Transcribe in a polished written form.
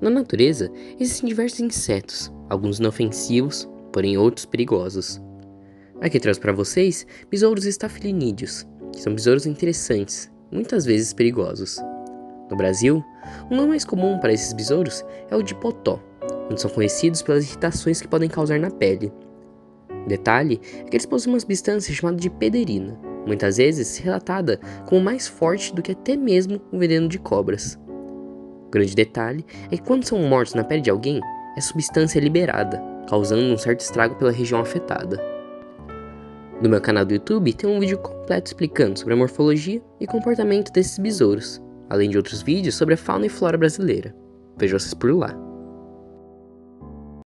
Na natureza, existem diversos insetos, alguns inofensivos, porém outros perigosos. Aqui trouxe para vocês besouros estafilinídeos, que são besouros interessantes, muitas vezes perigosos. No Brasil, o nome mais comum para esses besouros é o de potó, onde são conhecidos pelas irritações que podem causar na pele. O detalhe é que eles possuem uma substância chamada de pederina, muitas vezes relatada como mais forte do que até mesmo o veneno de cobras. O grande detalhe é que quando são mortos na pele de alguém, essa substância é liberada, causando um certo estrago pela região afetada. No meu canal do YouTube tem um vídeo completo explicando sobre a morfologia e comportamento desses besouros, além de outros vídeos sobre a fauna e flora brasileira. Vejo vocês por lá.